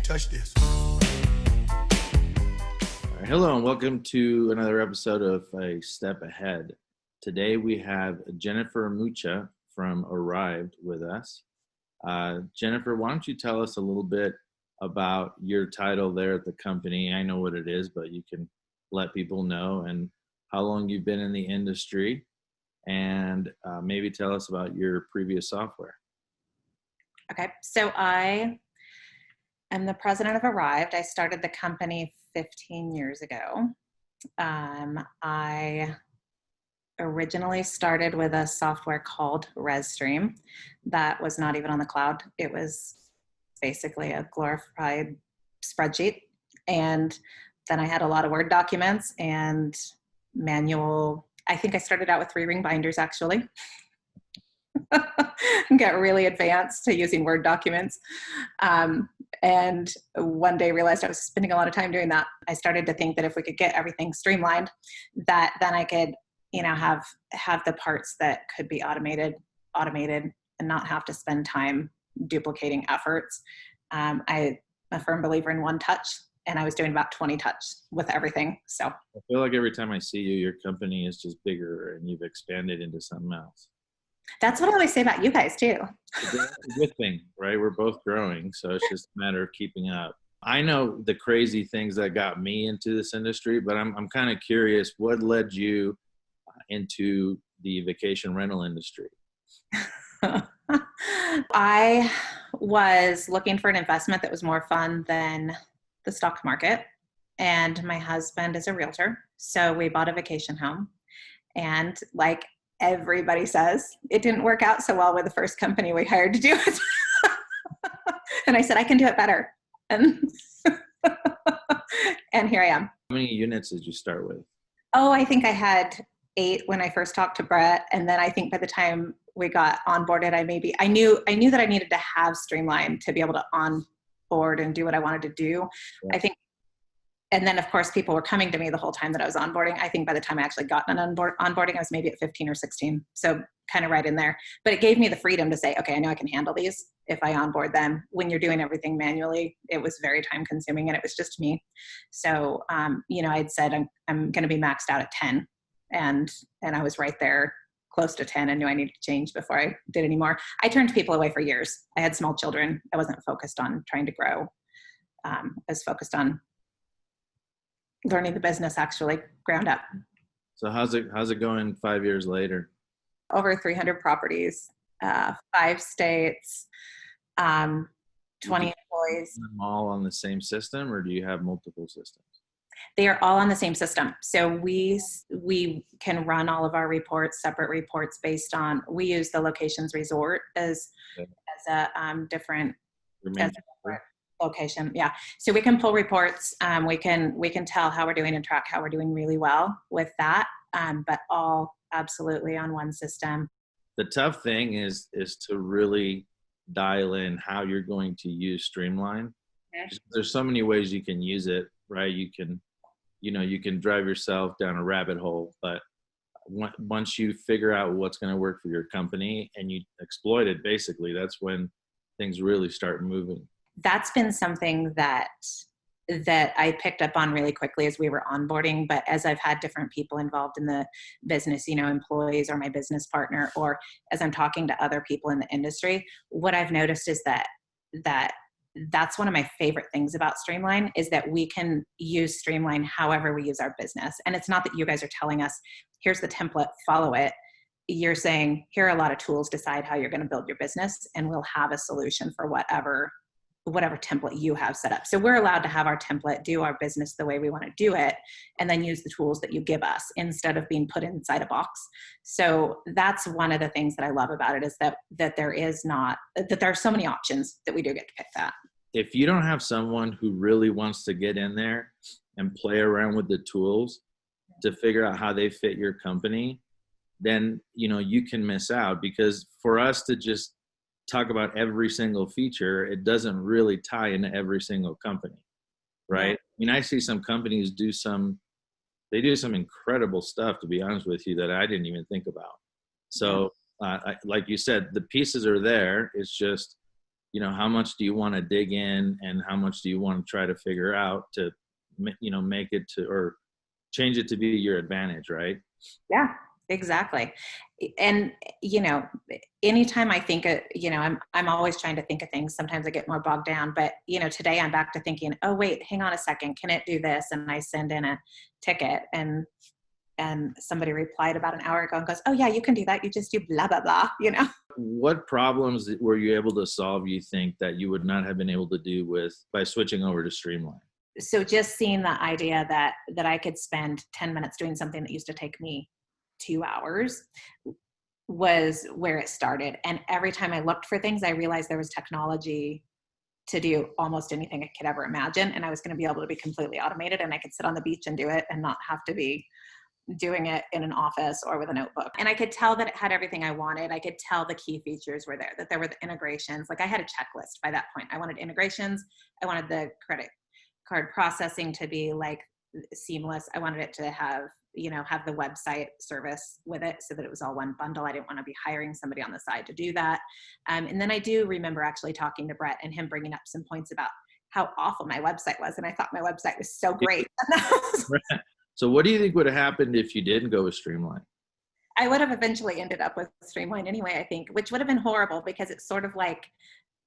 touch this. All right, hello and welcome to another episode of A Step Ahead. Today we have Jennifer Mucha from Arrived with us. Jennifer, why don't you tell us a little bit about your title there at the company? I know what it is, but you can let people know, and how long you've been in the industry, and maybe tell us about your previous software. Okay, so I am the president of Arrived. I started the company 15 years ago. I originally started with a software called ResStream that was not even on the cloud. It was basically a glorified spreadsheet. And then I had a lot of Word documents and manual. I think I started out with 3-ring binders, actually. Got really advanced to using Word documents. And one day realized I was spending a lot of time doing that. I started to think that if we could get everything streamlined, that then I could, have the parts that could be automated and not have to spend time duplicating efforts. I'm a firm believer in one touch, and I was doing about 20 touch with everything. So I feel like every time I see you, your company is just bigger and you've expanded into something else. That's what I always say about you guys too. It's a good thing, right? We're both growing, so it's just a matter of keeping up. I know the crazy things that got me into this industry, but I'm kind of curious, what led you into the vacation rental industry? I was looking for an investment that was more fun than the stock market, and my husband is a realtor, so we bought a vacation home, and like everybody says, it didn't work out so well with the first company we hired to do it. And I said, I can do it better. And here I am. How many units did you start with? Oh, I think I had 8 when I first talked to Brett. And then I think by the time we got onboarded, I knew that I needed to have Streamline to be able to onboard and do what I wanted to do. Yeah. I think. And then, of course, people were coming to me the whole time that I was onboarding. I think by the time I actually got an onboarding, I was maybe at 15 or 16. So kind of right in there. But it gave me the freedom to say, okay, I know I can handle these if I onboard them. When you're doing everything manually, it was very time consuming, and it was just me. So, I'd said I'm going to be maxed out at 10. And I was right there close to 10 and knew I needed to change before I did any more. I turned people away for years. I had small children. I wasn't focused on trying to grow. I was focused on learning the business actually ground up. So how's it going 5 years later? Over 300 properties, 5 states, 20 employees. Them all on the same system, or do you have multiple systems? They are all on the same system. So we can run all of our reports, separate reports based on, we use the locations resort as a different location. Yeah. So we can pull reports. We can tell how we're doing and track how we're doing really well with that. But all absolutely on one system. The tough thing is to really dial in how you're going to use Streamline. Okay. There's so many ways you can use it, right? You can drive yourself down a rabbit hole, but once you figure out what's going to work for your company and you exploit it, basically, that's when things really start moving. That's been something that I picked up on really quickly as we were onboarding. But as I've had different people involved in the business, employees or my business partner, or as I'm talking to other people in the industry, what I've noticed is that's one of my favorite things about Streamline, is that we can use Streamline however we use our business. And it's not that you guys are telling us, here's the template, follow it. You're saying, here are a lot of tools, decide how you're going to build your business, and we'll have a solution for whatever template you have set up. So we're allowed to have our template, do our business the way we want to do it, and then use the tools that you give us instead of being put inside a box. So that's one of the things that I love about it, is that there are so many options that we do get to pick that. If you don't have someone who really wants to get in there and play around with the tools to figure out how they fit your company, then, you can miss out, because for us to just talk about every single feature, it doesn't really tie into every single company, right? Yeah. I see some companies do some incredible stuff, to be honest with you, that I didn't even think about. So like you said, the pieces are there. It's just you know, how much do you want to dig in and how much do you want to try to figure out to, you know, make it to, or change it to be your advantage, right? Yeah, exactly. And, you know, anytime I think, you know, I'm always trying to think of things. Sometimes I get more bogged down, but, you know, today I'm back to thinking, oh, wait, hang on a second. Can it do this? And I send in a ticket, and somebody replied about an hour ago and goes, oh yeah, you can do that. You just do blah, blah, blah, you know? What problems were you able to solve, you think, that you would not have been able to do with by switching over to Streamline? So just seeing the idea that I could spend 10 minutes doing something that used to take me 2 hours was where it started. And every time I looked for things, I realized there was technology to do almost anything I could ever imagine. And I was going to be able to be completely automated, and I could sit on the beach and do it and not have to be doing it in an office or with a notebook. And I could tell that it had everything I wanted. I could tell the key features were there, that there were the integrations. Like I had a checklist by that point. I wanted integrations. I wanted the credit card processing to be like seamless. I wanted it to have, you know, have the website service with it so that it was all one bundle. I didn't want to be hiring somebody on the side to do that. And then I do remember actually talking to Brett and him bringing up some points about how awful my website was. And I thought my website was so great. So what do you think would have happened if you didn't go with Streamline? I would have eventually ended up with Streamline anyway, I think, which would have been horrible because it's sort of like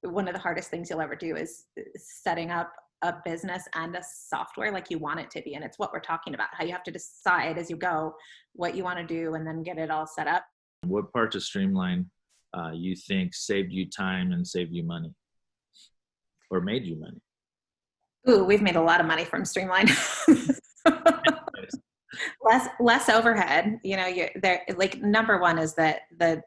one of the hardest things you'll ever do is setting up a business and a software like you want it to be. And it's what we're talking about, how you have to decide as you go what you want to do and then get it all set up. What parts of Streamline you think saved you time and saved you money, or made you money? Ooh, we've made a lot of money from Streamline. less overhead, you know. There, like, number one is that the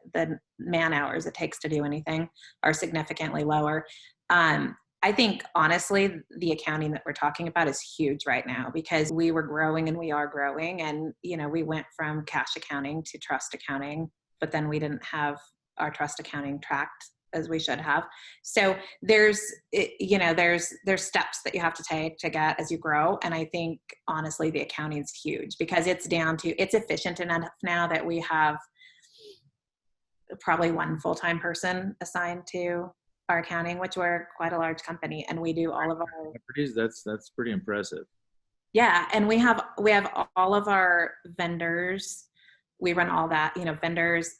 man hours it takes to do anything are significantly lower. I think honestly the accounting that we're talking about is huge right now because we were growing and we are growing, and you know, we went from cash accounting to trust accounting, but then we didn't have our trust accounting tracked as we should have. So there's, you know, there's steps that you have to take to get as you grow. And I think honestly, the accounting's huge because it's efficient enough now that we have probably one full-time person assigned to our accounting, which we're quite a large company, and we do all of our properties. That's pretty impressive. Yeah. And we have all of our vendors. We run all that, you know, vendors,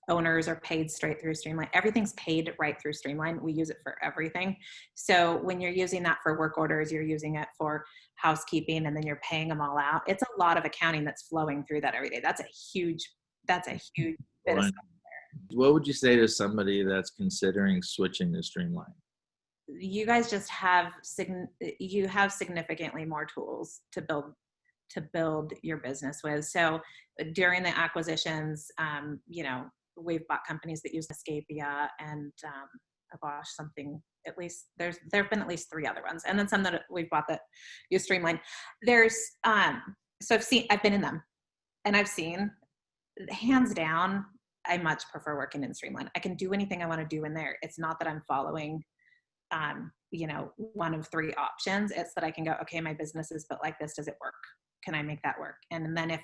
owners are paid straight through Streamline. Everything's paid right through Streamline. We use it for everything. So when you're using that for work orders, you're using it for housekeeping, and then you're paying them all out. It's a lot of accounting that's flowing through that every day. That's a huge bit of stuff. What would you say to somebody that's considering switching to Streamline? You guys just have significantly more tools to build your business with. So during the acquisitions, you know, we've bought companies that use Escapia and Abosh, something, at least there have been at least 3 other ones, and then some that we've bought that use Streamline. There's so I've been in them, and I've seen, hands down, I much prefer working in Streamline. I can do anything I want to do in there. It's not that I'm following you know, one of 3 options. It's that I can go, okay, my business is built like this. Does it work? Can I make that work? And then if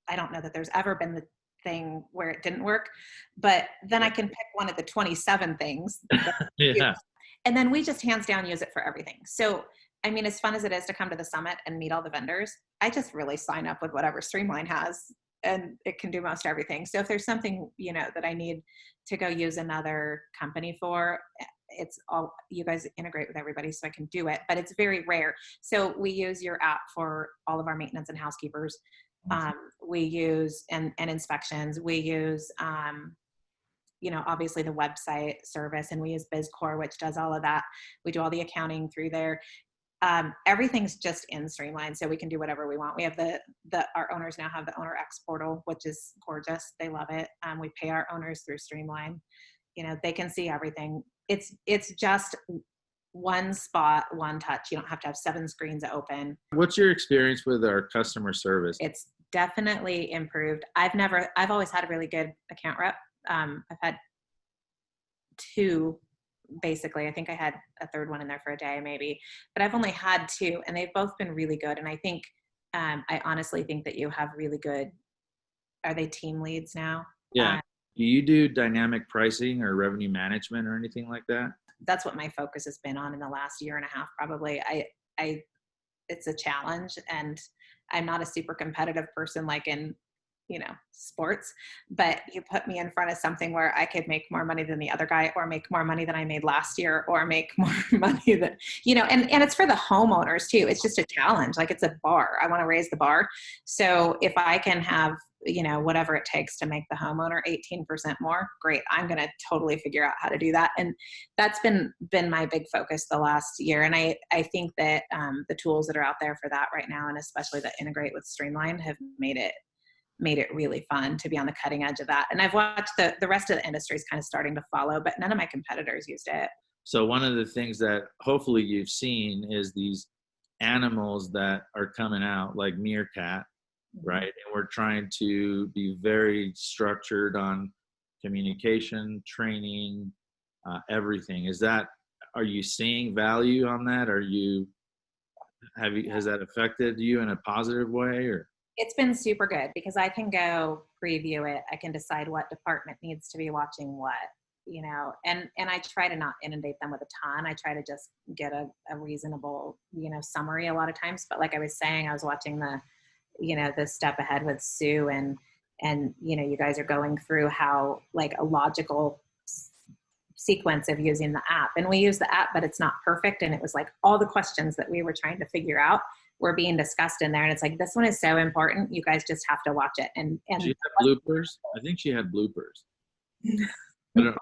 I don't know that there's ever been the thing where it didn't work, but then I can pick one of the 27 things. Yeah. And then we just hands down use it for everything. So, I mean, as fun as it is to come to the summit and meet all the vendors, I just really sign up with whatever Streamline has, and it can do most everything. So if there's something, you know, that I need to go use another company for, it's all, you guys integrate with everybody so I can do it, but it's very rare. So we use your app for all of our maintenance and housekeepers. We use, and inspections, we use, you know, obviously the website service, and we use BizCore, which does all of that. We do all the accounting through there. Everything's just in Streamline, so we can do whatever we want. We have our owners now have the Owner X portal, which is gorgeous. They love it. We pay our owners through Streamline. You know, they can see everything. It's just one spot, one touch. You don't have to have 7 screens open. What's your experience with our customer service? It's definitely improved. I've always had a really good account rep. I've had 2, basically. I think I had a 3rd one in there for a day maybe, but I've only had 2, and they've both been really good. And I think, I honestly think that you have really good, are they team leads now? Yeah. Do you do dynamic pricing or revenue management or anything like that? That's what my focus has been on in the last year and a half, probably. I it's a challenge, and I'm not a super competitive person like in, sports, but you put me in front of something where I could make more money than the other guy, or make more money than I made last year, or make more money than, and it's for the homeowners too. It's just a challenge. Like, it's a bar. I want to raise the bar. So if I can have, whatever it takes to make the homeowner 18% more, great. I'm going to totally figure out how to do that. And that's been my big focus the last year. And I think that the tools that are out there for that right now, and especially that integrate with Streamline, have made it really fun to be on the cutting edge of that. And I've watched the rest of the industry is kind of starting to follow, but none of my competitors used it. So one of the things that hopefully you've seen is these animals that are coming out like meerkat, right? And we're trying to be very structured on communication, training, everything. Are you seeing value on that? Has that affected you in a positive way, or? It's been super good because I can go preview it. I can decide what department needs to be watching what, and I try to not inundate them with a ton. I try to just get a reasonable, summary a lot of times. But like I was saying, I was watching the Step Ahead with Sue, and you guys are going through how, like, a logical sequence of using the app. And we use the app, but it's not perfect. And it was like all the questions that we were trying to figure out were being discussed in there. And it's like, this one is so important. You guys just have to watch it. And she had bloopers. I think she had bloopers. I don't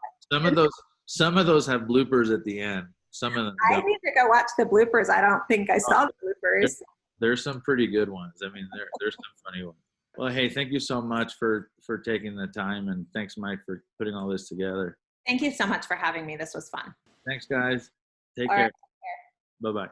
know. Some of those have bloopers at the end. Some of them I need to go watch the bloopers. I don't think I saw the bloopers. There's some pretty good ones. I mean, there's some funny ones. Well, hey, thank you so much for taking the time, and thanks, Mike, for putting all this together. Thank you so much for having me. This was fun. Thanks, guys. Take All care. right. Bye-bye.